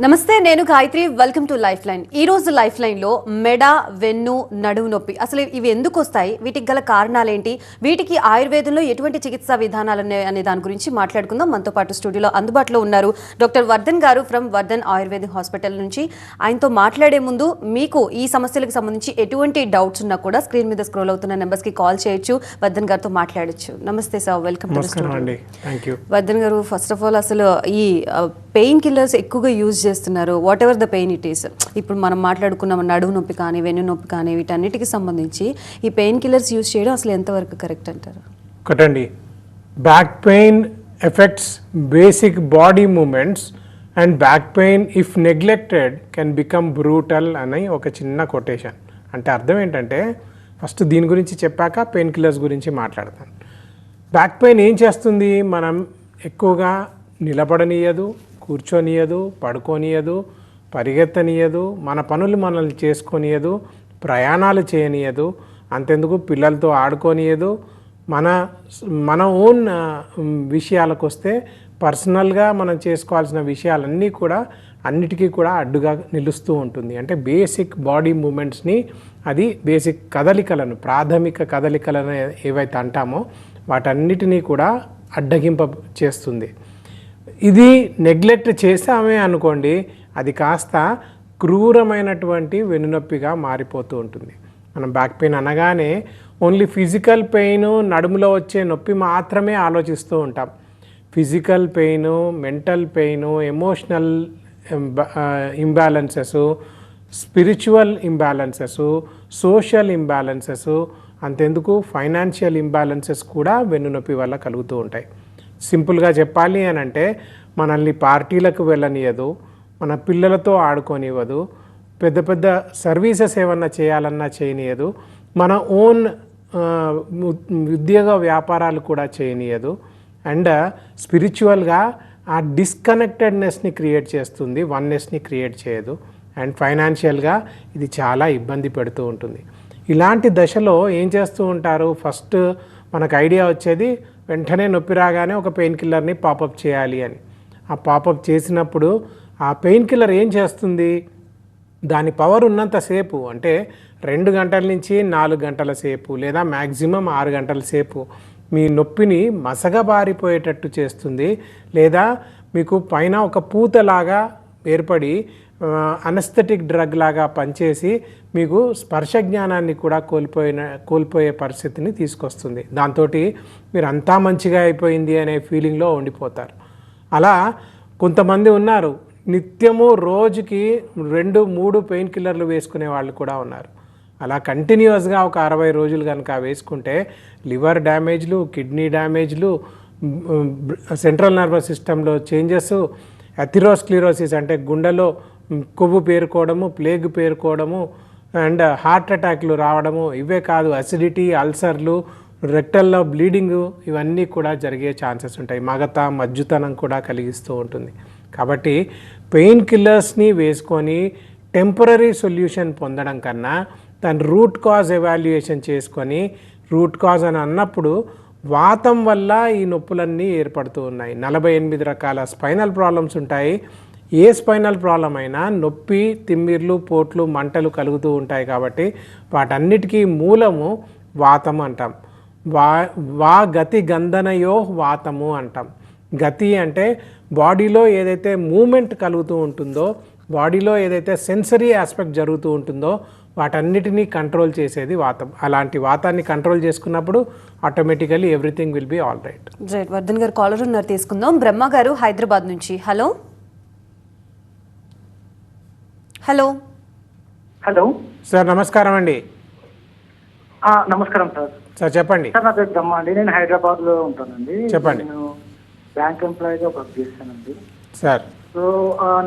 నమస్తే, నేను Gayatri. Welcome to life line. ఈ రోజు లైఫ్ లైన్లో మెడ, వెన్ను, నడుము నొప్పి అసలు ఇవి ఎందుకు వస్తాయి, వీటికి గల కారణాలేంటి, వీటికి ఆయుర్వేదంలో ఎటువంటి చికిత్సా విధానాలు అనే దాని గురించి మాట్లాడుకుందాం. మనతో పాటు స్టూడియోలో అందుబాటులో ఉన్నారు డాక్టర్ వర్ధన్ గారు ఫ్రమ్ వర్ధన్ ఆయుర్వేదిక్ హాస్పిటల్ నుంచి. ఆయనతో మాట్లాడే ముందు మీకు ఈ సమస్యలకు సంబంధించి ఎటువంటి డౌట్స్ ఉన్నా కూడా స్క్రీన్ మీద స్క్రోల్ అవుతున్న నెంబర్స్కి కాల్ చేయొచ్చు, వర్ధన్ గారితో మాట్లాడచ్చు. నమస్తే sir, welcome to studio. Vardhan గారు, ఫస్ట్ ఆఫ్ ఆల్ అసలు ఈ పెయిన్ కిల్లర్స్ ఎక్కువగా యూజ్ చేస్తున్నారు, what ever the pain it is. ఇప్పుడు మనం మాట్లాడుకున్నాం నడుము నొప్పి కానీ వెన్ను నొప్పి కానీ వీటన్నిటికి సంబంధించి ఈ పెయిన్ కిల్లర్స్ యూజ్ చేయడం అసలు ఎంతవరకు కరెక్ట్ అంటారు? ఒకటండి, back pain effects basic body movements and back pain if neglected can become brutal అని ఒక చిన్న కొటేషన్. అంటే అర్థం ఏంటంటే, ఫస్ట్ దీని గురించి చెప్పాక పెయిన్ కిల్లర్స్ గురించి మాట్లాడతాను. బ్యాక్ పెయిన్ ఏం చేస్తుంది? మనం ఎక్కువగా నిలబడనీయదు, కూర్చోనియదు, పడుకోనియదు, పరిగెత్తనీయదు, మన పనులు మనల్ని చేసుకోనియదు, ప్రయాణాలు చేయనీయదు, అంతెందుకు పిల్లలతో ఆడుకోనియదు. మన ఓన్ విషయాలకు వస్తే పర్సనల్గా మనం చేసుకోవాల్సిన విషయాలన్నీ కూడా అన్నిటికీ కూడా అడ్డుగా నిలుస్తూ ఉంటుంది. అంటే బేసిక్ బాడీ మూమెంట్స్ని, అది బేసిక్ కదలికలను, ప్రాథమిక కదలికలను ఏవైతే అంటామో వాటన్నిటినీ కూడా అడ్డగింప చేస్తుంది. ఇది నెగ్లెక్ట్ చేసామే అనుకోండి, అది కాస్త క్రూరమైనటువంటి వెన్నునొప్పిగా మారిపోతూ ఉంటుంది. మనం బ్యాక్ పెయిన్ అనగానే ఓన్లీ ఫిజికల్ పెయిన్, నడుములో వచ్చే నొప్పి మాత్రమే ఆలోచిస్తూ ఉంటాం. Physical pain, mental pain, emotional imbalances, spiritual imbalances, social imbalances, అంతెందుకు ఫైనాన్షియల్ ఇంబ్యాలెన్సెస్ కూడా వెన్నునొప్పి వల్ల కలుగుతూ ఉంటాయి. సింపుల్గా చెప్పాలి అని అంటే, మనల్ని పార్టీలకు వెళ్ళనియదు, మన పిల్లలతో ఆడుకోనివ్వదు, పెద్ద పెద్ద సర్వీసెస్ ఏమన్నా చేయాలన్నా చేయనియదు, మన ఓన్ ఉద్యోగ వ్యాపారాలు కూడా చేయనియదు. అండ్ స్పిరిచువల్గా ఆ డిస్కనెక్టెడ్నెస్ని క్రియేట్ చేస్తుంది, వన్నెస్ని క్రియేట్ చేయదు. అండ్ ఫైనాన్షియల్గా ఇది చాలా ఇబ్బంది పెడుతూ ఉంటుంది. ఇలాంటి దశలో ఏం చేస్తూ ఉంటారు? ఫస్ట్ మనకు ఐడియా వచ్చేది, వెంటనే నొప్పి రాగానే ఒక పెయిన్ కిల్లర్ని పాపప్ చేయాలి అని. ఆ పాపప్ చేసినప్పుడు ఆ పెయిన్ కిల్లర్ ఏం చేస్తుంది? దాని పవర్ ఉన్నంతసేపు, అంటే 2 గంటల నుంచి 4 గంటల సేపు, లేదా మ్యాక్సిమం 6 గంటల సేపు మీ నొప్పిని మసగబారిపోయేటట్టు చేస్తుంది. లేదా మీకు పైన ఒక పూతలాగా ఏర్పడి అనస్థెటిక్ డ్రగ్ లాగా పనిచేసి మీకు స్పర్శ జ్ఞానాన్ని కూడా కోల్పోయే పరిస్థితిని తీసుకొస్తుంది. దాంతో మీరు అంతా మంచిగా అయిపోయింది అనే ఫీలింగ్లో ఉండిపోతారు. అలా కొంతమంది ఉన్నారు, నిత్యము రోజుకి 2-3 పెయిన్ కిల్లర్లు వేసుకునే వాళ్ళు కూడా ఉన్నారు. అలా కంటిన్యూస్గా ఒక 60 రోజులు కనుక వేసుకుంటే లివర్ డ్యామేజ్లు, కిడ్నీ డ్యామేజ్లు, సెంట్రల్ నర్వస్ సిస్టంలో చేంజెస్, అథెరోస్క్లెరోసిస్ అంటే గుండెలో కొవ్వు పేరుకోవడము, ప్లేగ్ పేరుకోవడము, అండ్ హార్ట్ అటాక్లు రావడము, ఇవే కాదు అసిడిటీ, అల్సర్లు, రెక్టల్లో బ్లీడింగు, ఇవన్నీ కూడా జరిగే ఛాన్సెస్ ఉంటాయి. మగత, మజ్జుతనం కూడా కలిగిస్తూ ఉంటుంది. కాబట్టి పెయిన్ కిల్లర్స్ని వేసుకొని టెంపరీ సొల్యూషన్ పొందడం కన్నా దాని రూట్ కాజ్ ఎవాల్యుయేషన్ చేసుకొని, రూట్ కాజ్ అని అన్నప్పుడు వాతం వల్ల ఈ నొప్పులన్నీ ఏర్పడుతూ ఉన్నాయి. 48 రకాల స్పైనల్ ప్రాబ్లమ్స్ ఉంటాయి. ఏ స్పైనల్ ప్రాబ్లం అయినా నొప్పి, తిమ్మిర్లు, పోట్లు, మంటలు కలుగుతూ ఉంటాయి. కాబట్టి వాటన్నిటికీ మూలము వాతము అంటాం. వా గతి గంధనయో వాతము అంటాం. గతి అంటే బాడీలో ఏదైతే మూమెంట్ కలుగుతూ ఉంటుందో, బాడీలో ఏదైతే సెన్సరీ ఆస్పెక్ట్ జరుగుతూ ఉంటుందో వాటన్నిటినీ కంట్రోల్ చేసేది వాతం. అలాంటి వాతాన్ని కంట్రోల్ చేసుకున్నప్పుడు automatically everything will be all right. Right. Vardhan గారు కాలర్ ఉన్నారు, తీసుకుందాం. బ్రహ్మ గారు హైదరాబాద్ నుంచి. హలో హలో హలో సార్, నమస్కారం అండి. నమస్కారం సార్. సార్ చెప్పండి. సార్ నా పేరు బ్రహ్మ అండి, నేను హైదరాబాద్లో ఉంటానండి. చెప్పండి. నేను బ్యాంక్ ఎంప్లాయీగా వర్క్ చేస్తానండి. సార్ సో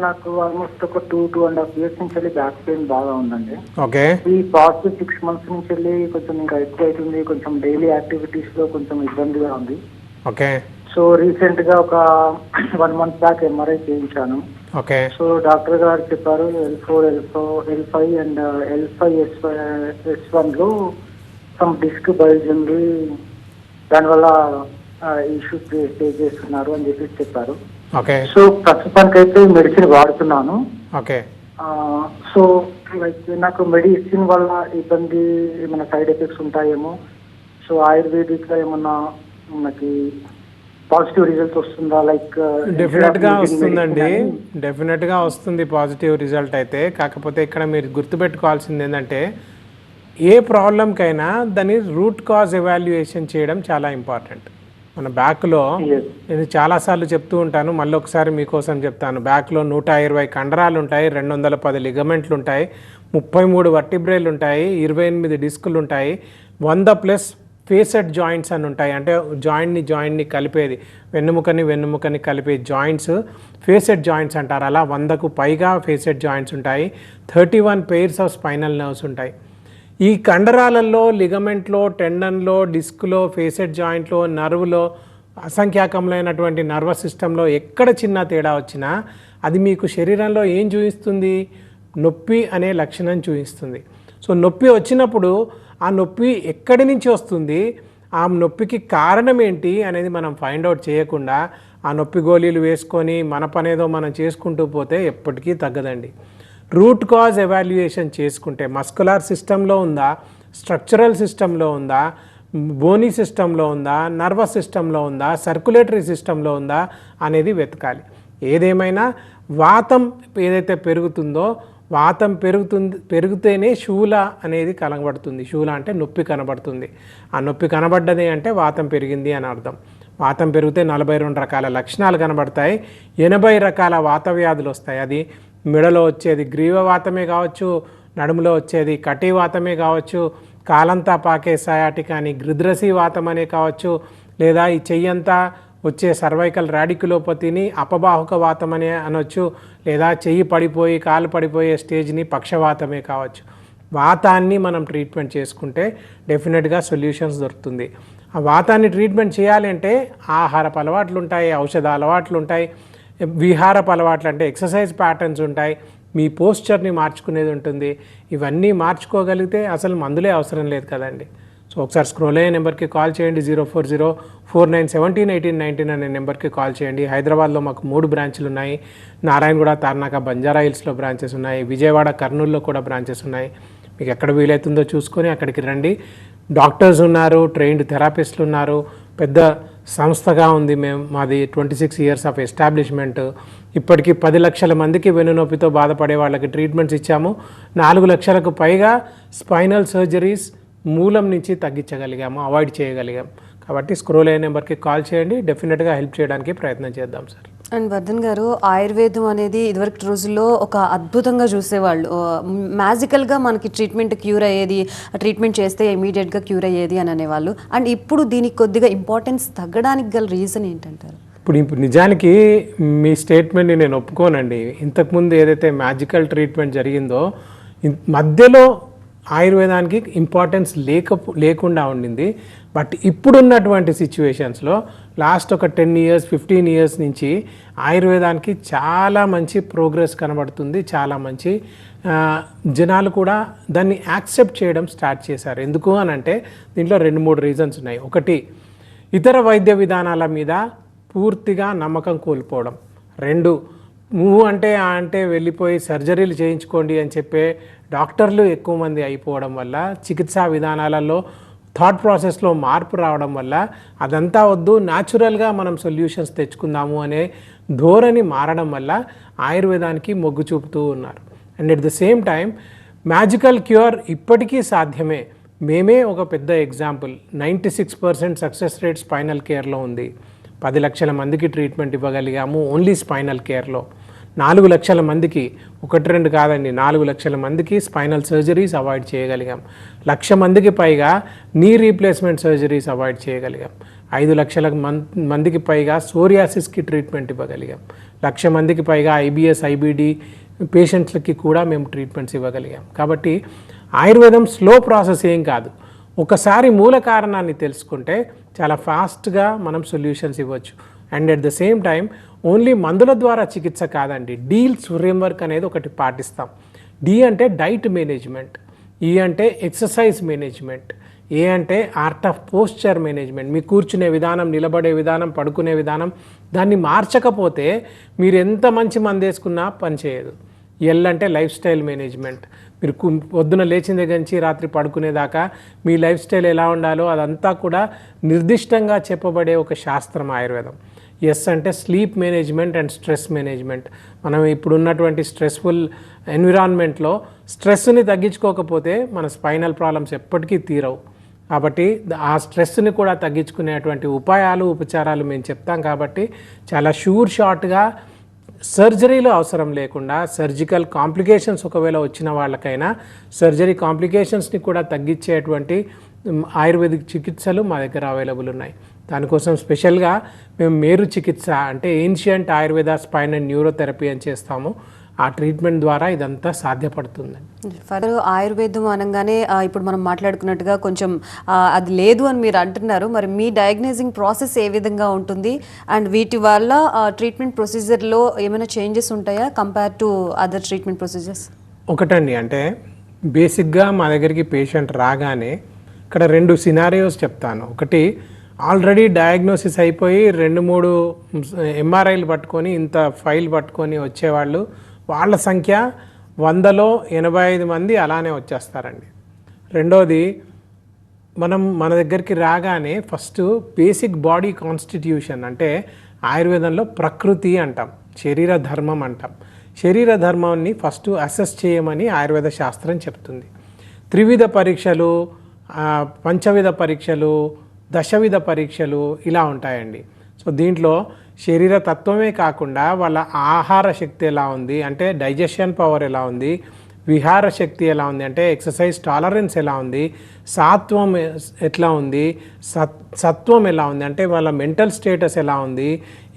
నాకు ఆల్మోస్ట్ ఒక 2.5 years నుంచి వెళ్ళి బ్యాక్ పెయిన్ బాగా ఉందండి. ఓకే. ఈ పాస్ట్ 6 months నుంచి వెళ్ళి కొంచెం ఇంకా ఎక్కువ అవుతుంది, కొంచెం డైలీ యాక్టివిటీస్లో కొంచెం ఇబ్బందిగా ఉంది. ఓకే. సో రీసెంట్గా ఒక 1 month బ్యాక్ ఎంఆర్ఐ చేయించాను. ఓకే. సో డాక్టర్ గారు చెప్పారు L4, L5 అండ్ L5S1లో సమ్ డిస్క్ బల్జ్ ఉంది, దానివల్ల ఇష్యూ ఫేస్ చేస్తున్నారు అని చెప్పేసి చెప్పారు. ఓకే. సో ప్రస్తుతానికైతే మెడిసిన్ వాడుతున్నాను. ఓకే. సో లైక్ నాకు మెడిసిన్ వల్ల ఇబ్బంది ఏమైనా సైడ్ ఎఫెక్ట్స్ ఉంటాయేమో, సో ఆయుర్వేదిక్ ఏమన్నా మనకి పాజిటివ్ రిజల్ట్ వస్తుందా? లైక్ డెఫినెట్గా వస్తుందండి, డెఫినెట్గా వస్తుంది పాజిటివ్ రిజల్ట్ అయితే. కాకపోతే ఇక్కడ మీరు గుర్తుపెట్టుకోవాల్సింది ఏంటంటే ఏ ప్రాబ్లంకైనా దాని రూట్ కాజ్ ఎవాల్యుయేషన్ చేయడం చాలా ఇంపార్టెంట్. మన బ్యాక్లో నేను చాలాసార్లు చెప్తూ ఉంటాను, మళ్ళీ ఒకసారి మీకోసం చెప్తాను. బ్యాక్లో 120 కండరాలు ఉంటాయి, 210 లిగమెంట్లు ఉంటాయి, 33 వర్టిబ్రేలు ఉంటాయి, 28 డిస్కులు ఉంటాయి, 100+ ఫేసెడ్ జాయింట్స్ అని ఉంటాయి. అంటే జాయింట్ని కలిపేది, వెన్నుముకని కలిపే జాయింట్స్ ఫేసెడ్ జాయింట్స్ అంటారు. అలా 100కు పైగా ఫేసెడ్ జాయింట్స్ ఉంటాయి, 31 పెయిర్స్ ఆఫ్ స్పైనల్ నర్వ్స్ ఉంటాయి. ఈ కండరాలలో, లిగమెంట్లో, టెండన్లో, డిస్క్లో, ఫేసెడ్ జాయింట్లో, నర్వ్లో, అసంఖ్యాకములైనటువంటి నర్వస్ సిస్టంలో ఎక్కడ చిన్న తేడా వచ్చినా అది మీకు శరీరంలో ఏం చూపిస్తుంది? నొప్పి అనే లక్షణం చూపిస్తుంది. సో నొప్పి వచ్చినప్పుడు ఆ నొప్పి ఎక్కడి నుంచి వస్తుంది, ఆ నొప్పికి కారణం ఏంటి అనేది మనం ఫైండ్ అవుట్ చేయకుండా ఆ నొప్పి గోళీలు వేసుకొని మన పనేదో మనం చేసుకుంటూ పోతే ఎప్పటికీ తగ్గదండి. రూట్ కాజ్ ఎవాల్యుయేషన్ చేసుకుంటే మస్కులర్ సిస్టంలో ఉందా, స్ట్రక్చరల్ సిస్టంలో ఉందా, బోనీ సిస్టంలో ఉందా, నర్వస్ సిస్టంలో ఉందా, సర్క్యులేటరీ సిస్టంలో ఉందా అనేది వెతకాలి. ఏదేమైనా వాతం ఏదైతే పెరుగుతుందో, వాతం పెరిగితేనే శూల అనేది కనబడుతుంది. శూల అంటే నొప్పి కనబడుతుంది. ఆ నొప్పి కనబడ్డది అంటే వాతం పెరిగింది అని అర్థం. వాతం పెరిగితే 42 రకాల లక్షణాలు కనబడతాయి, 80 రకాల వాత వ్యాధులు వస్తాయి. అది మెడలో వచ్చేది గ్రీవవాతమే కావచ్చు, నడుములో వచ్చేది కటివాతమే కావచ్చు, కాలంతా పాకే సయాటిక్ అని గ్రిద్రసీ వాతం అనే కావచ్చు, లేదా ఈ చెయ్యంతా వచ్చే సర్వైకల్ రాడిక్యులోపతిని అపబాహుక వాతం అనే అనొచ్చు, లేదా చెయ్యి పడిపోయి కాలు పడిపోయే స్టేజ్ని పక్షవాతమే కావచ్చు. వాతాన్ని మనం ట్రీట్మెంట్ చేసుకుంటే డెఫినెట్గా సొల్యూషన్స్ దొరుకుతుంది. ఆ వాతాన్ని ట్రీట్మెంట్ చేయాలి అంటే ఆహారపు అలవాట్లు ఉంటాయి, ఔషధ అలవాట్లు ఉంటాయి, విహారపు అలవాట్లు అంటే ఎక్సర్సైజ్ ప్యాటర్న్స్ ఉంటాయి, మీ పోస్చర్ని మార్చుకునేది ఉంటుంది. ఇవన్నీ మార్చుకోగలిగితే అసలు మందులే అవసరం లేదు కదండి. సో ఒకసారి స్క్రోల్ అయ్యే నెంబర్కి కాల్ చేయండి, 04049171819 అనే నెంబర్కి కాల్ చేయండి. హైదరాబాద్లో మాకు 3 బ్రాంచ్లు ఉన్నాయి. నారాయణగూడ, తార్నాక, బంజారా హిల్స్లో బ్రాంచెస్ ఉన్నాయి. విజయవాడ, కర్నూలులో కూడా బ్రాంచెస్ ఉన్నాయి. మీకు ఎక్కడ వీలవుతుందో చూసుకొని అక్కడికి రండి. డాక్టర్స్ ఉన్నారు, ట్రైన్డ్ థెరపిస్టులు ఉన్నారు, పెద్ద సంస్థగా ఉంది. మాది 26 ఇయర్స్ ఆఫ్ ఎస్టాబ్లిష్మెంట్. ఇప్పటికీ 10 లక్షల మందికి వెన్నునొప్పితో బాధపడే వాళ్ళకి ట్రీట్మెంట్స్ ఇచ్చాము. 4 లక్షలకు పైగా స్పైనల్ సర్జరీస్ మూలం నుంచి తగ్గించగలిగాము, అవాయిడ్ చేయగలిగాం. కాబట్టి స్క్రోల్ అయ్యే నెంబర్కి కాల్ చేయండి, డెఫినెట్గా హెల్ప్ చేయడానికి ప్రయత్నం చేద్దాం సార్. అండ్ వర్ధన్ గారు, ఆయుర్వేదం అనేది ఇదివరకు రోజుల్లో ఒక అద్భుతంగా చూసేవాళ్ళు. మ్యాజికల్గా మనకి ట్రీట్మెంట్ క్యూర్ అయ్యేది, ట్రీట్మెంట్ చేస్తే ఇమీడియట్గా క్యూర్ అయ్యేది అని అనేవాళ్ళు. అండ్ ఇప్పుడు దీనికి కొద్దిగా ఇంపార్టెన్స్ తగ్గడానికి గల రీజన్ ఏంటంటారు? ఇప్పుడు నిజానికి మీ స్టేట్మెంట్ని నేను ఒప్పుకోనండి. ఇంతకుముందు ఏదైతే మ్యాజికల్ ట్రీట్మెంట్ జరిగిందో మధ్యలో ఆయుర్వేదానికి ఇంపార్టెన్స్ లేకుండా ఉండింది. బట్ ఇప్పుడున్నటువంటి సిచ్యువేషన్స్లో లాస్ట్ ఒక 10 ఇయర్స్ 15 ఇయర్స్ నుంచి ఆయుర్వేదానికి చాలా మంచి ప్రోగ్రెస్ కనబడుతుంది. చాలా మంచి జనాలు కూడా దాన్ని యాక్సెప్ట్ చేయడం స్టార్ట్ చేశారు. ఎందుకు అని అంటే దీంట్లో 2-3 రీజన్స్ ఉన్నాయి. ఒకటి, ఇతర వైద్య విధానాల మీద పూర్తిగా నమ్మకం కోల్పోవడం. 2, అంటే వెళ్ళిపోయి సర్జరీలు చేయించుకోండి అని చెప్పే డాక్టర్లు ఎక్కువ మంది అయిపోవడం వల్ల, చికిత్సా విధానాలలో థాట్ ప్రాసెస్లో మార్పు రావడం వల్ల అదంతా వద్దు, న్యాచురల్గా మనం సొల్యూషన్స్ తెచ్చుకుందాము అనే ధోరణి మారడం వల్ల ఆయుర్వేదానికి మొగ్గు చూపుతూ ఉన్నారు. And at the same time magical cure ఇప్పటికీ సాధ్యమే. మేమే ఒక పెద్ద ఎగ్జాంపుల్. 96% సక్సెస్ రేట్ స్పైనల్ కేర్లో ఉంది. 10 లక్షల మందికి ట్రీట్మెంట్ ఇవ్వగలిగాము ఓన్లీ స్పైనల్ కేర్లో. 4 లక్షల మందికి, 1-2 కాదండి, 4 లక్షల మందికి స్పైనల్ సర్జరీస్ అవాయిడ్ చేయగలిగాం. 1,00,000 మందికి పైగా నీ రీప్లేస్మెంట్ సర్జరీస్ అవాయిడ్ చేయగలిగాం. 5 లక్షల మందికి పైగా సోరియాసిస్కి ట్రీట్మెంట్ ఇవ్వగలిగాం. 1,00,000 మందికి పైగా IBS, IBD పేషెంట్లకి కూడా మేము ట్రీట్మెంట్స్ ఇవ్వగలిగాం. కాబట్టి ఆయుర్వేదం స్లో ప్రాసెస్ ఏం కాదు. ఒకసారి మూల కారణాన్ని తెలుసుకుంటే చాలా ఫాస్ట్గా మనం సొల్యూషన్స్ ఇవ్వచ్చు. And at the same time only మందుల ద్వారా చికిత్స కాదండి, డీల్స్ ఫ్రేమ్వర్క్ అనేది ఒకటి పాటిస్తాం. D అంటే డైట్ మేనేజ్మెంట్, E అంటే ఎక్సర్సైజ్ మేనేజ్మెంట్, ఏ అంటే ఆర్ట్ ఆఫ్ పోస్చర్ మేనేజ్మెంట్. మీ కూర్చునే విధానం, నిలబడే విధానం, పడుకునే విధానం, దాన్ని మార్చకపోతే మీరు ఎంత మంచి మందు వేసుకున్నా పనిచేయదు. ఎల్ అంటే లైఫ్ స్టైల్ మేనేజ్మెంట్. మీరు పొద్దున లేచిన దగ్గర నుంచి రాత్రి పడుకునేదాకా మీ లైఫ్ స్టైల్ ఎలా ఉండాలో అదంతా కూడా నిర్దిష్టంగా చెప్పబడే ఒక శాస్త్రం ఆయుర్వేదం. ఎస్ అంటే sleep management and stress management. మనం ఇప్పుడు ఉన్నటువంటి స్ట్రెస్ఫుల్ ఎన్విరాన్మెంట్లో స్ట్రెస్ని తగ్గించుకోకపోతే మన స్పైనల్ ప్రాబ్లమ్స్ ఎప్పటికీ తీరవు. కాబట్టి ఆ స్ట్రెస్ని కూడా తగ్గించుకునేటువంటి ఉపాయాలు, ఉపచారాలు మేము చెప్తాం. కాబట్టి చాలా షార్ట్గా సర్జరీలో అవసరం లేకుండా సర్జికల్ కాంప్లికేషన్స్ ఒకవేళ వచ్చిన వాళ్ళకైనా సర్జరీ కాంప్లికేషన్స్ని కూడా తగ్గించేటువంటి ఆయుర్వేదిక్ చికిత్సలు మా దగ్గర అవైలబుల్ ఉన్నాయి. దానికోసం స్పెషల్గా మేము మేరు చికిత్స అంటే ancient Ayurveda spine and neurotherapy అని చేస్తాము. ఆ ట్రీట్మెంట్ ద్వారా ఇదంతా సాధ్యపడుతుంది. ఫర్ ఆయుర్వేదం అనగానే ఇప్పుడు మనం మాట్లాడుకున్నట్టుగా కొంచెం అది లేదు అని మీరు అంటున్నారు. మరి మీ డయాగ్నైజింగ్ ప్రాసెస్ ఏ విధంగా ఉంటుంది అండ్ వీటి వల్ల ట్రీట్మెంట్ ప్రొసీజర్లో ఏమైనా చేంజెస్ ఉంటాయా compare to other treatment procedures? ఒకటండి, అంటే బేసిక్గా మా దగ్గరికి పేషెంట్ రాగానే ఇక్కడ 2 సినారియోస్ చెప్తాను. ఒకటి, ఆల్రెడీ డయాగ్నోసిస్ అయిపోయి 2-3 ఎంఆర్ఐలు పట్టుకొని ఇంత ఫైల్ పట్టుకొని వచ్చేవాళ్ళు, వాళ్ళ సంఖ్య 100లో 85 మంది అలానే వచ్చేస్తారండి. రెండోది, మన దగ్గరికి రాగానే ఫస్ట్ బేసిక్ బాడీ కాన్స్టిట్యూషన్ అంటే ఆయుర్వేదంలో ప్రకృతి అంటాం, శరీర ధర్మం అంటాం. శరీర ధర్మాన్ని ఫస్ట్ అసెస్ చేయమని ఆయుర్వేద శాస్త్రం చెప్తుంది. 3 పరీక్షలు, 5 పరీక్షలు, 10 పరీక్షలు ఇలా ఉంటాయండి. సో దీంట్లో శరీర తత్వమే కాకుండా వాళ్ళ ఆహార శక్తి ఎలా ఉంది అంటే డైజెషన్ పవర్ ఎలా ఉంది, విహార శక్తి ఎలా ఉంది అంటే ఎక్సర్సైజ్ టాలరెన్స్ ఎలా ఉంది, సాత్వం ఎట్లా ఉంది, సత్వం ఎలా ఉంది అంటే వాళ్ళ మెంటల్ స్టేటస్ ఎలా ఉంది,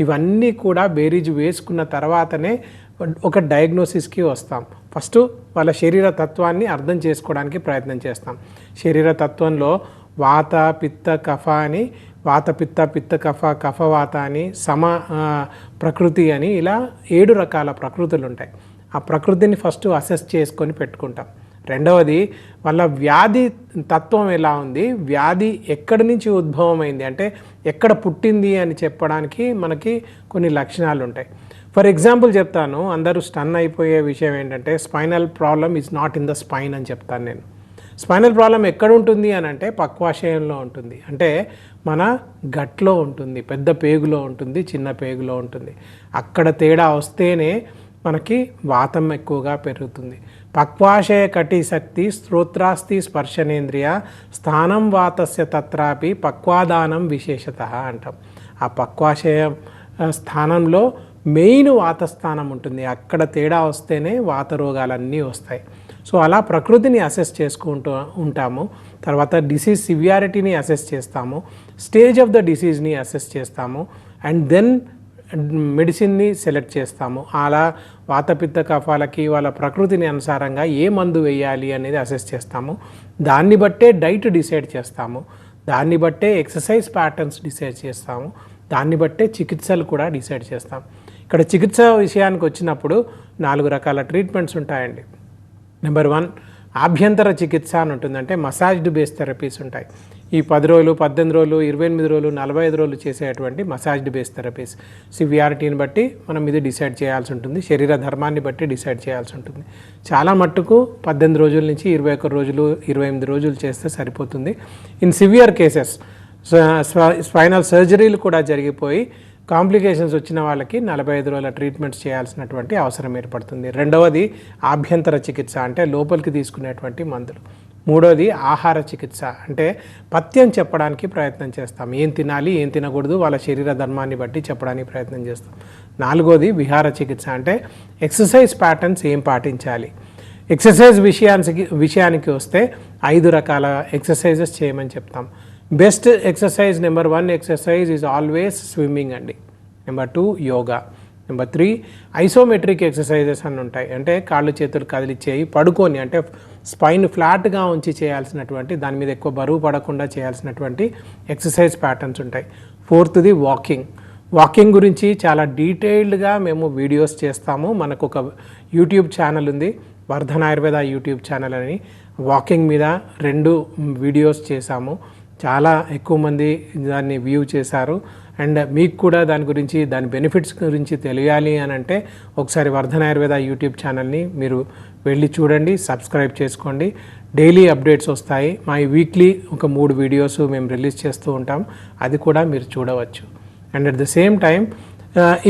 ఇవన్నీ కూడా బేరీజు వేసుకున్న తర్వాతనే ఒక డయాగ్నోసిస్కి వస్తాం. ఫస్ట్ వాళ్ళ శరీర తత్వాన్ని అర్థం చేసుకోవడానికి ప్రయత్నం చేస్తాం. శరీర తత్వంలో వాత, పిత్త, కఫ అని, వాత పిత్త, పిత్త కఫ, కఫ వాత అని, ప్రకృతి అని ఇలా 7 రకాల ప్రకృతులు ఉంటాయి. ఆ ప్రకృతిని ఫస్ట్ అసెస్ చేసుకొని పెట్టుకుంటాం. రెండవది, వాళ్ళ వ్యాధి తత్వం ఎలా ఉంది, వ్యాధి ఎక్కడి నుంచి ఉద్భవమైంది అంటే ఎక్కడ పుట్టింది అని చెప్పడానికి మనకి కొన్ని లక్షణాలు ఉంటాయి. ఫర్ ఎగ్జాంపుల్ చెప్తాను, అందరూ స్టన్ అయిపోయే విషయం ఏంటంటే spinal problem is not in the spine అని చెప్తాను నేను. స్పైనల్ ప్రాబ్లం ఎక్కడ ఉంటుంది అని అంటే పక్వాశయంలో ఉంటుంది, అంటే మన గట్లో ఉంటుంది, పెద్ద పేగులో ఉంటుంది, చిన్న పేగులో ఉంటుంది. అక్కడ తేడా వస్తేనే మనకి వాతం ఎక్కువగా పెరుగుతుంది. పక్వాశయ కటి శక్తి స్తోత్రాస్తి స్పర్శనేంద్రియ స్థానం వాతస్య తత్రాపి పక్వాదానం విశేషత అంటాం. ఆ పక్వాశయ స్థానంలో మెయిన్ వాతస్థానం ఉంటుంది, అక్కడ తేడా వస్తేనే వాత రోగాలన్నీ వస్తాయి. సో అలా ప్రకృతిని అసెస్ చేసుకుంటూ ఉంటాము. తర్వాత డిసీజ్ సివియారిటీని అసెస్ చేస్తాము, స్టేజ్ ఆఫ్ ద డిసీజ్ని అసెస్ చేస్తాము, అండ్ దెన్ మెడిసిన్ని సెలెక్ట్ చేస్తాము. అలా వాతపిత్త కఫాలకి వాళ్ళ ప్రకృతిని అనుసారంగా ఏ మందు వేయాలి అనేది అసెస్ చేస్తాము. దాన్ని బట్టే డైట్ డిసైడ్ చేస్తాము, దాన్ని బట్టే ఎక్సర్సైజ్ ప్యాటర్న్స్ డిసైడ్ చేస్తాము, దాన్ని బట్టే చికిత్సలు కూడా డిసైడ్ చేస్తాం. ఇక్కడ చికిత్స విషయానికి వచ్చినప్పుడు 4 రకాల ట్రీట్మెంట్స్ ఉంటాయండి. నెంబర్ 1 ఆభ్యంతర చికిత్స అని ఉంటుంది, అంటే మసాజ్డ్ బేస్ థెరపీస్ ఉంటాయి. ఈ 10 రోజులు, 18 రోజులు, 28 రోజులు, 45 రోజులు చేసేటువంటి మసాజ్డ్ బేస్ థెరపీస్. సివియారిటీని బట్టి మనం ఇది డిసైడ్ చేయాల్సి ఉంటుంది, శరీర ధర్మాన్ని బట్టి డిసైడ్ చేయాల్సి ఉంటుంది. చాలా మట్టుకు 18 రోజుల నుంచి 21 రోజులు, 28 రోజులు చేస్తే సరిపోతుంది. ఇన్ సివియర్ కేసెస్ స్పైనల్ సర్జరీలు కూడా జరిగిపోయి కాంప్లికేషన్స్ వచ్చిన వాళ్ళకి 45 రోజుల ట్రీట్మెంట్స్ చేయాల్సినటువంటి అవసరం ఏర్పడుతుంది. రెండవది ఆభ్యంతర చికిత్స, అంటే లోపలికి తీసుకునేటువంటి మందులు. మూడోది ఆహార చికిత్స, అంటే పథ్యం చెప్పడానికి ప్రయత్నం చేస్తాం, ఏం తినాలి ఏం తినకూడదు వాళ్ళ శరీర ధర్మాన్ని బట్టి చెప్పడానికి ప్రయత్నం చేస్తాం. నాలుగోది విహార చికిత్స, అంటే ఎక్సర్సైజ్ ప్యాటర్న్స్ ఏం పాటించాలి. ఎక్సర్సైజ్ విషయానికి వస్తే 5 రకాల ఎక్సర్సైజెస్ చేయమని చెప్తాం. Best exercise number 1 exercise is always swimming అండి. Number 2 yoga. Number 3 isometric exercises అని ఉంటాయి, అంటే కాళ్ళు చేతులు కదిలిచ్చేయి పడుకొని, అంటే స్పైన్ ఫ్లాట్గా ఉంచి చేయాల్సినటువంటి, దాని మీద ఎక్కువ బరువు పడకుండా చేయాల్సినటువంటి ఎక్సర్సైజ్ ప్యాటర్న్స్ ఉంటాయి. 4ది వాకింగ్. వాకింగ్ గురించి చాలా డీటెయిల్డ్గా మేము వీడియోస్ చేస్తాము. మనకు ఒక యూట్యూబ్ ఛానల్ ఉంది, వర్ధన్ ఆయుర్వేద యూట్యూబ్ ఛానల్ అని వాకింగ్ మీద 2 వీడియోస్ చేశాము. చాలా ఎక్కువ మంది దాన్ని వ్యూ చేశారు. అండ్ మీకు కూడా దాని గురించి దాని బెనిఫిట్స్ గురించి తెలియాలి అని అంటే ఒకసారి వర్ధన్ ఆయుర్వేద యూట్యూబ్ ఛానల్ని మీరు వెళ్ళి చూడండి, సబ్స్క్రైబ్ చేసుకోండి. డైలీ అప్డేట్స్ వస్తాయి. మా వీక్లీ ఒక 3 వీడియోస్ మేము రిలీజ్ చేస్తూ ఉంటాం, అది కూడా మీరు చూడవచ్చు. And at the same time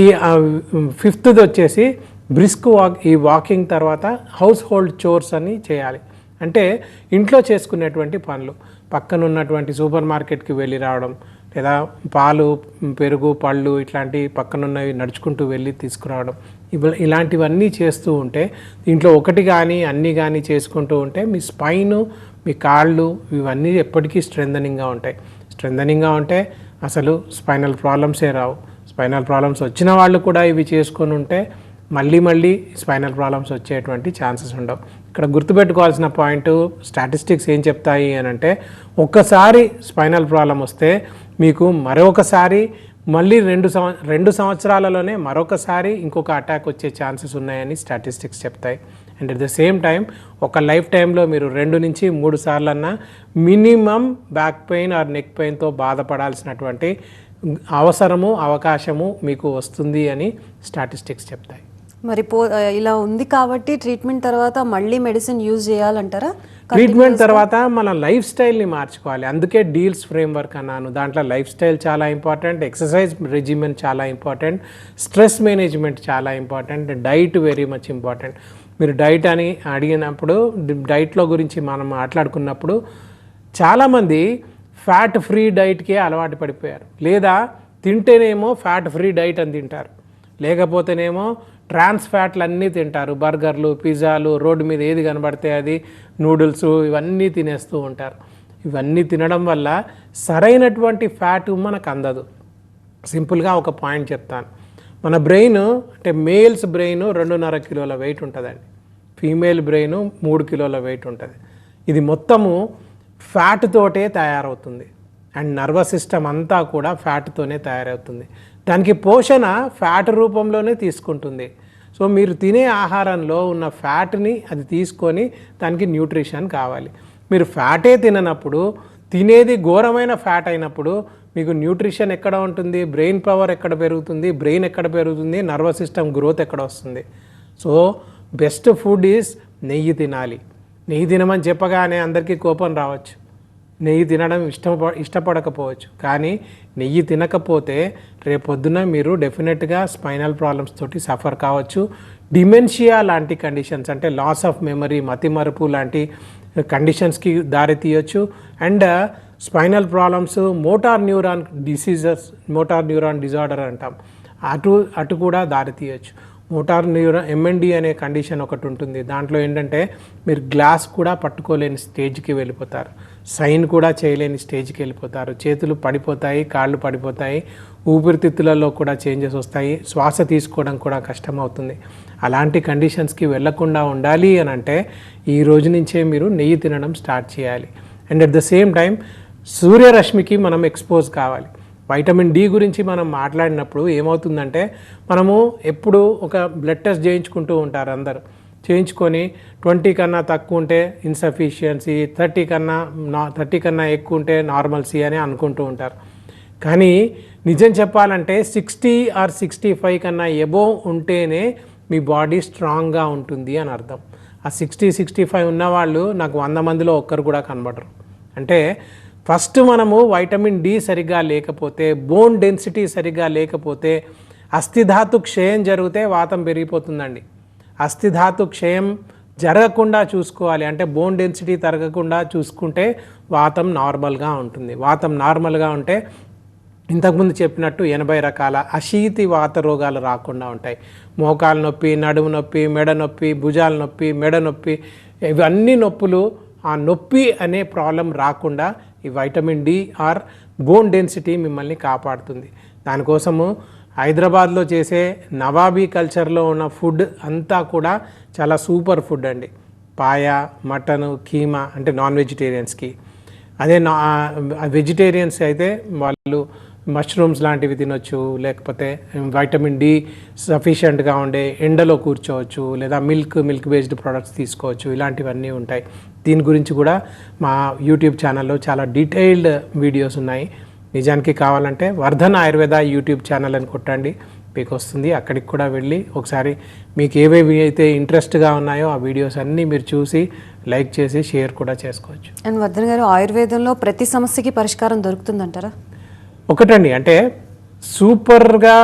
ఈ 5th వచ్చేసి బ్రిస్క్ వాక్. ఈ వాకింగ్ తర్వాత హౌస్ హోల్డ్ చోర్స్ అని చేయాలి. అంటే ఇంట్లో చేసుకునేటువంటి పనులు, పక్కన ఉన్నటువంటి సూపర్ మార్కెట్కి వెళ్ళి రావడం, లేదా పాలు, పెరుగు, పళ్ళు ఇట్లాంటి పక్కనున్నవి నడుచుకుంటూ వెళ్ళి తీసుకురావడం, ఇలాంటివన్నీ చేస్తూ ఉంటే, దీంట్లో ఒకటి కానీ అన్నీ కానీ చేసుకుంటూ ఉంటే మీ స్పైను, మీ కాళ్ళు ఇవన్నీ ఎప్పటికీ స్ట్రెంథనింగ్గా ఉంటాయి. స్ట్రెంథనింగ్గా ఉంటే అసలు స్పైనల్ ప్రాబ్లమ్సే రావు. స్పైనల్ ప్రాబ్లమ్స్ వచ్చిన వాళ్ళు కూడా ఇవి చేసుకొని ఉంటే మళ్ళీ స్పైనల్ ప్రాబ్లమ్స్ వచ్చేటువంటి ఛాన్సెస్ ఉండవు. ఇక్కడ గుర్తుపెట్టుకోవాల్సిన పాయింట్, స్టాటిస్టిక్స్ ఏం చెప్తాయి అని అంటే, ఒక్కసారి స్పైనల్ ప్రాబ్లం వస్తే మీకు మరొకసారి మళ్ళీ 2 సంవత్సరాలలోనే మరొకసారి ఇంకొక అటాక్ వచ్చే ఛాన్సెస్ ఉన్నాయని స్టాటిస్టిక్స్ చెప్తాయి. And at the same time ఒక లైఫ్ టైంలో మీరు 2 నుంచి 3 సార్లన్నా minimum back pain or neck పెయిన్తో బాధపడాల్సినటువంటి అవకాశము మీకు వస్తుంది అని స్టాటిస్టిక్స్ చెప్తాయి. మరి ఇలా ఉంది కాబట్టి ట్రీట్మెంట్ తర్వాత మళ్ళీ మెడిసిన్ యూజ్ చేయాలంటారా? ట్రీట్మెంట్ తర్వాత మన లైఫ్ స్టైల్ని మార్చుకోవాలి. అందుకే డీల్స్ ఫ్రేమ్వర్క్ అన్నాను. దాంట్లో లైఫ్ స్టైల్ చాలా ఇంపార్టెంట్, ఎక్సర్సైజ్ రెజిమెన్ చాలా ఇంపార్టెంట్, స్ట్రెస్ మేనేజ్మెంట్ చాలా important, diet very much important. మీరు డైట్ అని అడిగినప్పుడు, డైట్లో గురించి మనం మాట్లాడుకున్నప్పుడు చాలామంది ఫ్యాట్ ఫ్రీ డైట్కే అలవాటు పడిపోయారు. లేదా తింటేనేమో ఫ్యాట్ ఫ్రీ డైట్ అని తింటారు, లేకపోతేనేమో ట్రాన్స్ ఫ్యాట్లు అన్నీ తింటారు. బర్గర్లు, పిజ్జాలు, రోడ్డు మీద ఏది కనబడితే అది, నూడిల్స్, ఇవన్నీ తినేస్తూ ఉంటారు. ఇవన్నీ తినడం వల్ల సరైనటువంటి ఫ్యాట్ మనకు అందదు. సింపుల్గా ఒక పాయింట్ చెప్తాను. మన బ్రెయిన్ అంటే మేల్స్ బ్రెయిన్ 2.5 కిలోల వెయిట్ ఉంటుందండి. ఫీమేల్ బ్రెయిన్ 3 కిలోల వెయిట్ ఉంటుంది. ఇది మొత్తము ఫ్యాట్ తోటే తయారవుతుంది. అండ్ నర్వస్ సిస్టమ్ అంతా కూడా ఫ్యాట్తోనే తయారవుతుంది. దానికి పోషణ ఫ్యాట్ రూపంలోనే తీసుకుంటుంది. సో మీరు తినే ఆహారంలో ఉన్న ఫ్యాట్ని అది తీసుకొని దానికి న్యూట్రిషన్ కావాలి. మీరు ఫ్యాటే తిననప్పుడు, తినేది ఘోరమైన ఫ్యాట్ అయినప్పుడు మీకు న్యూట్రిషన్ ఎక్కడ ఉంటుంది? బ్రెయిన్ పవర్ ఎక్కడ పెరుగుతుంది? బ్రెయిన్ ఎక్కడ పెరుగుతుంది? నర్వస్ సిస్టమ్ గ్రోత్ ఎక్కడ వస్తుంది? సో బెస్ట్ ఫుడ్ ఈజ్ నెయ్యి తినాలి. నెయ్యి తినమని చెప్పగానే అందరికీ కోపం రావచ్చు, నెయ్యి తినడం ఇష్టపడకపోవచ్చు. కానీ నెయ్యి తినకపోతే రేపొద్దున మీరు డెఫినెట్గా స్పైనల్ ప్రాబ్లమ్స్ తోటి సఫర్ కావచ్చు. డిమెన్షియా లాంటి కండిషన్స్, అంటే లాస్ ఆఫ్ మెమరీ, మతిమరుపు లాంటి కండిషన్స్కి దారి తీయచ్చు. And spinal problems, motor neuron diseases, motor neuron disorder అంటాం, అటు కూడా దారి తీయచ్చు. మోటార్ న్యూరాన్ ఎంఎన్డి అనే కండిషన్ ఒకటి ఉంటుంది. దాంట్లో ఏంటంటే మీరు గ్లాస్ కూడా పట్టుకోలేని స్టేజ్కి వెళ్ళిపోతారు, సైన్ కూడా చేయలేని స్టేజ్కి వెళ్ళిపోతారు, చేతులు పడిపోతాయి, కాళ్ళు పడిపోతాయి, ఊపిరితిత్తులలో కూడా చేంజెస్ వస్తాయి, శ్వాస తీసుకోవడం కూడా కష్టమవుతుంది. అలాంటి కండిషన్స్కి వెళ్లకుండా ఉండాలి అని అంటే ఈ రోజు నుంచే మీరు నెయ్యి తినడం స్టార్ట్ చేయాలి. And at the same time సూర్యరశ్మికి మనం ఎక్స్పోజ్ కావాలి. వైటమిన్ డి గురించి మనం మాట్లాడినప్పుడు ఏమవుతుందంటే, మనము ఎప్పుడు ఒక బ్లడ్ టెస్ట్ చేయించుకుంటూ ఉంటారు అందరు. చేయించుకొని 20 కన్నా తక్కువ ఉంటే ఇన్సఫిషియన్సీ, 30 కన్నా ఎక్కువ ఉంటే నార్మల్సీ అని అనుకుంటూ ఉంటారు. కానీ నిజం చెప్పాలంటే 60 ఆర్ 65 కన్నా ఎబోవ్ ఉంటేనే మీ బాడీ స్ట్రాంగ్గా ఉంటుంది అని అర్థం. ఆ 60-65 ఉన్నవాళ్ళు నాకు 100 మందిలో ఒక్కరు కూడా కనబడరు. అంటే ఫస్ట్ మనము వైటమిన్ డి సరిగ్గా లేకపోతే, బోన్ డెన్సిటీ సరిగ్గా లేకపోతే, అస్థిధాతు క్షయం జరిగితే వాతం పెరిగిపోతుందండి. అస్థిధాతు క్షయం జరగకుండా చూసుకోవాలి, అంటే బోన్ డెన్సిటీ తరగకుండా చూసుకుంటే వాతం నార్మల్గా ఉంటుంది. వాతం నార్మల్గా ఉంటే ఇంతకుముందు చెప్పినట్టు 80 రకాల అశీతి వాత రోగాలు రాకుండా ఉంటాయి. మోకాలు నొప్పి, నడుము నొప్పి, మెడ నొప్పి, భుజాల నొప్పి, మెడ నొప్పి, ఇవన్నీ నొప్పులు, ఆ నొప్పి అనే ప్రాబ్లం రాకుండా ఈ vitamin D or bone density మిమ్మల్ని కాపాడుతుంది. దానికోసము హైదరాబాద్లో చేసే నవాబీ కల్చర్లో ఉన్న ఫుడ్ అంతా కూడా చాలా సూపర్ ఫుడ్ అండి. పాయ, మటను, కీమా అంటే నాన్ వెజిటేరియన్స్కి. అదే వెజిటేరియన్స్ అయితే వాళ్ళు మష్రూమ్స్ లాంటివి తినొచ్చు, లేకపోతే వైటమిన్ డి సఫిషియెంట్గా ఉండే ఎండలో కూర్చోవచ్చు, లేదా మిల్క్ బేస్డ్ ప్రొడక్ట్స్ తీసుకోవచ్చు. ఇలాంటివన్నీ ఉంటాయి. దీని గురించి కూడా మా యూట్యూబ్ ఛానల్లో చాలా డీటెయిల్డ్ వీడియోస్ ఉన్నాయి. నిజానికి కావాలంటే వర్ధన్ ఆయుర్వేద యూట్యూబ్ ఛానల్ అని కొట్టండి, మీకు వస్తుంది. అక్కడికి కూడా వెళ్ళి ఒకసారి మీకు ఏవేవి అయితే ఇంట్రెస్ట్గా ఉన్నాయో ఆ వీడియోస్ అన్నీ మీరు చూసి లైక్ చేసి షేర్ కూడా చేసుకోవచ్చు. అండ్ వర్ధన్ గారు, ఆయుర్వేదంలో ప్రతి సమస్యకి పరిష్కారం దొరుకుతుందంటారా? ఒకటండి, అంటే సూపర్గా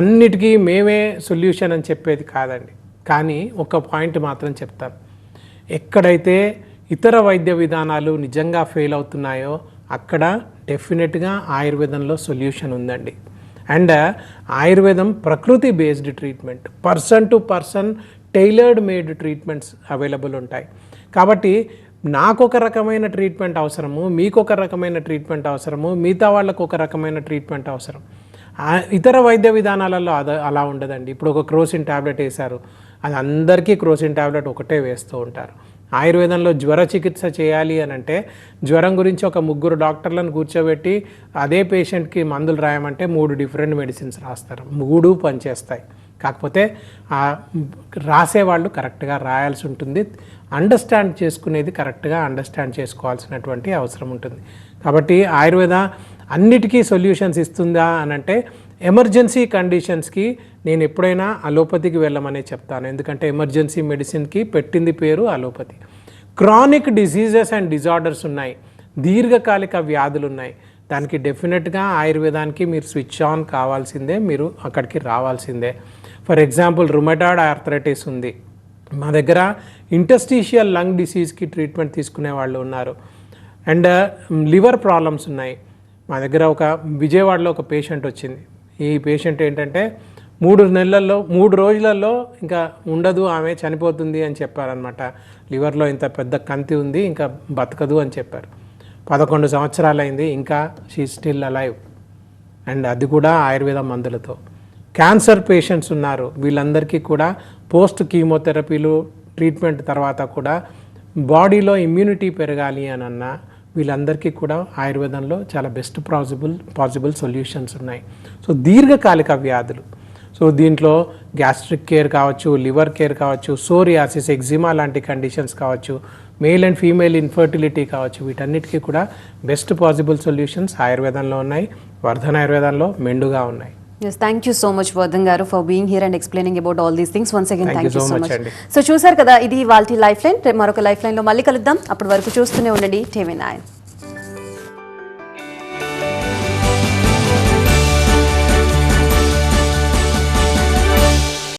అన్నిటికీ మేమే సొల్యూషన్ అని చెప్పేది కాదండి. కానీ ఒక పాయింట్ మాత్రం చెప్తాను, ఎక్కడైతే ఇతర వైద్య విధానాలు నిజంగా ఫెయిల్ అవుతున్నాయో అక్కడ డెఫినెట్గా ఆయుర్వేదంలో సొల్యూషన్ ఉందండి. అండ్ ఆయుర్వేదం ప్రకృతి based treatment, person to person tailored made treatments available ఉంటాయి. కాబట్టి నాకు ఒక రకమైన ట్రీట్మెంట్ అవసరము, మీకు ఒక రకమైన ట్రీట్మెంట్ అవసరము, మిగతా వాళ్ళకు ఒక రకమైన ట్రీట్మెంట్ అవసరం. ఇతర వైద్య విధానాలలో అలా ఉండదండి. ఇప్పుడు ఒక క్రోసిన్ ట్యాబ్లెట్ వేశారు, అది అందరికీ క్రోసిన్ ట్యాబ్లెట్ ఒకటే వేస్తూ ఉంటారు. ఆయుర్వేదంలో జ్వర చికిత్స చేయాలి అని అంటే జ్వరం గురించి ఒక 3 డాక్టర్లను కూర్చోబెట్టి అదే పేషెంట్కి మందులు రాయమంటే 3 డిఫరెంట్ మెడిసిన్స్ రాస్తారు, 3 పనిచేస్తాయి. కాకపోతే రాసేవాళ్ళు కరెక్ట్గా రాయాల్సి ఉంటుంది, అండర్స్టాండ్ చేసుకునేది కరెక్ట్గా అండర్స్టాండ్ చేసుకోవాల్సినటువంటి అవసరం ఉంటుంది. కాబట్టి ఆయుర్వేద అన్నిటికీ సొల్యూషన్స్ ఇస్తుందా అని అంటే ఎమర్జెన్సీ కండిషన్స్కి నేను ఎప్పుడైనా అలోపతికి వెళ్ళమనే చెప్తాను. ఎందుకంటే ఎమర్జెన్సీ మెడిసిన్కి పెట్టింది పేరు allopathy. Chronic diseases and disorders ఉన్నాయి, దీర్ఘకాలిక వ్యాధులు ఉన్నాయి, దానికి డెఫినెట్గా ఆయుర్వేదానికి మీరు స్విచ్ ఆన్ కావాల్సిందే, మీరు అక్కడికి రావాల్సిందే. ఫర్ ఎగ్జాంపుల్ రుమటాయిడ్ ఆర్థరైటిస్ ఉంది, మా దగ్గర ఇంటర్స్టీషియల్ లంగ్ డిసీజ్కి ట్రీట్మెంట్ తీసుకునే వాళ్ళు ఉన్నారు. అండ్ లివర్ ప్రాబ్లమ్స్ ఉన్నాయి. మా దగ్గర విజయవాడలో ఒక పేషెంట్ వచ్చింది. ఈ పేషెంట్ ఏంటంటే 3 రోజులలో ఇంకా ఉండదు, ఆమె చనిపోతుంది అని చెప్పారనమాట. లివర్లో ఇంత పెద్ద కంతి ఉంది, ఇంకా బతకదు అని చెప్పారు. 11 సంవత్సరాలు అయింది, ఇంకా షీ స్టిల్ అలైవ్, అండ్ అది కూడా ఆయుర్వేద మందులతో. క్యాన్సర్ పేషెంట్స్ ఉన్నారు, వీళ్ళందరికీ కూడా పోస్ట్ కీమోథెరపీలు ట్రీట్మెంట్ తర్వాత కూడా బాడీలో ఇమ్యూనిటీ పెరగాలి అని అన్నా వీళ్ళందరికీ కూడా ఆయుర్వేదంలో చాలా బెస్ట్ పాసిబుల్ సొల్యూషన్స్ ఉన్నాయి. సో దీర్ఘకాలిక వ్యాధులు, సో దీంట్లో గ్యాస్ట్రిక్ కేర్ కావచ్చు, లివర్ కేర్ కావచ్చు, సోరియాసిస్, ఎగ్జిమా లాంటి కండిషన్స్ కావచ్చు, మేల్ అండ్ ఫీమేల్ ఇన్ఫర్టిలిటీ కావచ్చు, వీటన్నిటికీ కూడా బెస్ట్ పాసిబుల్ సొల్యూషన్స్ ఆయుర్వేదంలో ఉన్నాయి. వర్ధన్ ఆయుర్వేదంలో మెండుగా ఉన్నాయి. Yes, thank you so much Vardhan garu for being here and explaining about all these things. Once again, thank you so much. So చూసారు కదా, ఇది వాళ్ళ లైఫ్ లైన్. మరొక లైఫ్ లైన్లో మళ్ళీ కలుద్దాం. అప్పటి వరకు చూస్తూనే ఉండండి TV9.